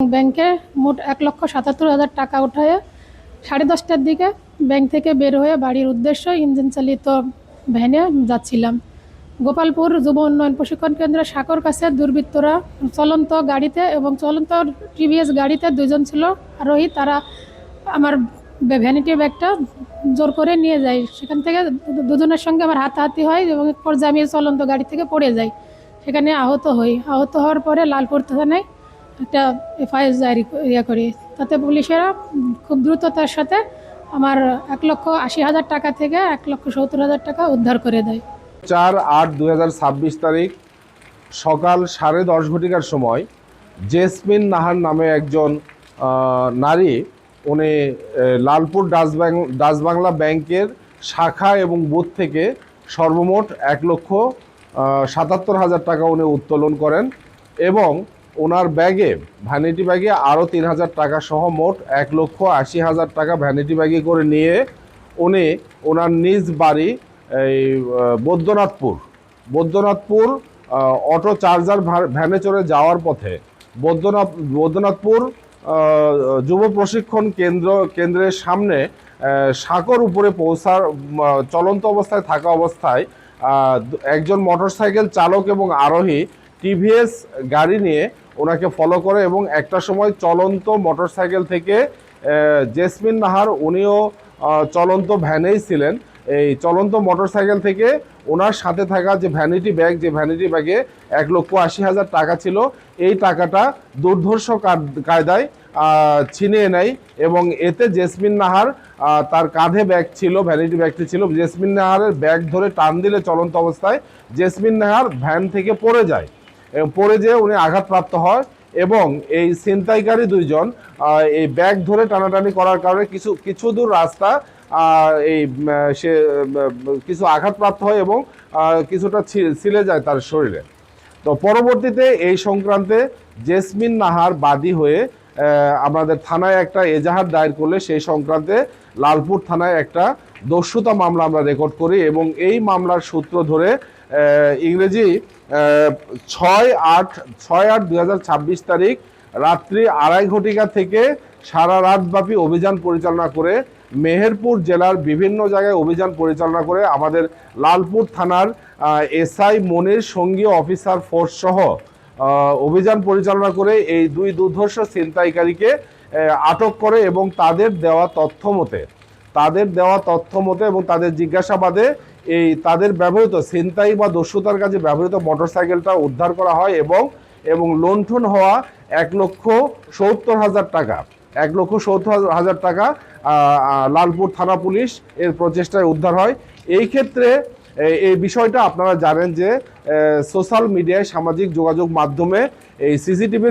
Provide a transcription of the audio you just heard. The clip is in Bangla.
ব্যাংকে মোট 1,77,000 টাকা উঠায়ে 10:30টার দিকে ব্যাংক থেকে বের হয়ে বাড়ির উদ্দেশ্যে ইঞ্জিন চালিত ভ্যানে যাচ্ছিলাম। গোপালপুর যুব উন্নয়ন প্রশিক্ষণ কেন্দ্রের সাঁকোর কাছে দুর্বৃত্তরা চলন্ত গাড়িতে এবং চলন্ত টিভিএস গাড়িতে দুজন ছিল আরোহী। তারা আমার ভ্যানিটি ব্যাগটা জোর করে নিয়ে যায়। সেখান থেকে দুজনের সঙ্গে আমার হাতাহাতি হয় এবং এক পর্যায়ে আমি চলন্ত গাড়ি থেকে পড়ে যাই। সেখানে আহত হই। আহত হওয়ার পরে লালপুর থানায় একটা এফআইআর করি। তাতে পুলিশেরা খুব দ্রুততার সাথে আমার 1,80,000 টাকা থেকে 1,70,000 টাকা উদ্ধার করে দেয়। 4/8/2026 তারিখ সকাল 10:30 ঘটিকার সময় জেসমিন নাহার নামে একজন নারী, উনি লালপুর ডাচবাংলা ব্যাংকের শাখা এবং বুথ থেকে সর্বমোট 1,77,000 টাকা উনি উত্তোলন করেন এবং ওনার ব্যাগে ভ্যানিটি ব্যাগে আরও 3,000 টাকা সহ মোট 1,80,000 টাকা ভ্যানিটি ব্যাগে করে নিয়ে উনি ওনার নিজ বাড়ি এই বৈদ্যনাথপুর অটো চার্জার ভ্যানে চড়ে যাওয়ার পথে বৈদ্যনাথপুর যুব প্রশিক্ষণ কেন্দ্রের সামনে সাঁকোর উপরে পৌঁছার চলন্ত অবস্থায় থাকা অবস্থায় একজন মোটরসাইকেল চালক এবং আরোহী টিভিএস গাড়ি নিয়ে ওনাকে ফলো করে এবং একটা সময় চলন্ত মোটরসাইকেল থেকে জেসমিন নাহার, উনিও চলন্ত ভ্যানেই ছিলেন। এই চলন্ত মোটরসাইকেল থেকে ওনার সাথে থাকা যে ভ্যানিটি ব্যাগে 1,80,000 টাকা ছিল, এই টাকাটা দুর্ধর্ষ কায়দায় ছিনিয়ে নেয় এবং এতে জেসমিন নাহার, তার কাঁধে ভ্যানিটি ব্যাগটি ছিল। জেসমিন নাহারের ব্যাগ ধরে টান দিলে চলন্ত অবস্থায় জেসমিন নাহার ভ্যান থেকে পড়ে যায়। পড়ে যেয়ে উনি আঘাতপ্রাপ্ত হয় এবং এই ছিনতাইকারী দুইজন এই ব্যাগ ধরে টানাটানি করার কারণে কিছু দূর রাস্তা সে কিছু আঘাতপ্রাপ্ত হয় এবং কিছুটা ছিলে যায় তার শরীরে। তো পরবর্তীতে এই সংক্রান্তে জেসমিন নাহার বাদী হয়ে আমাদের থানায় একটা এজাহার দায়ের করলে সেই সংক্রান্তে লালপুর থানায় একটা দস্যুতা মামলা আমরা রেকর্ড করি এবং এই মামলার সূত্র ধরে ইংরেজি 6/8/2026 তারিখ রাত্রি 2:30 ঘটিকা থেকে সারা রাতব্যাপী অভিযান পরিচালনা করে মেহেরপুর জেলার বিভিন্ন জায়গায় অভিযান পরিচালনা করে আমাদের লালপুর থানার এসআই মনির সঙ্গীয় অফিসার ফোর্স সহ অভিযান পরিচালনা করে এই দুই দুর্ধর্ষ ছিনতাইকারীকে আটক করে এবং তাদের দেওয়া তথ্য মতে এবং তাদের জিজ্ঞাসাবাদে তাদের ব্যবহৃত ছিনতাই বা দস্যুতার কাজে ব্যবহৃত মোটরসাইকেলটা উদ্ধার করা হয় এবং লুণ্ঠন হওয়া 1,70,000 টাকা লালপুর থানা পুলিশ এর প্রচেষ্টায় উদ্ধার হয়। এই ক্ষেত্রে এই বিষয়টা আপনারা জানেন যে সোশ্যাল মিডিয়ায়, সামাজিক যোগাযোগ মাধ্যমে এই সিসিটিভি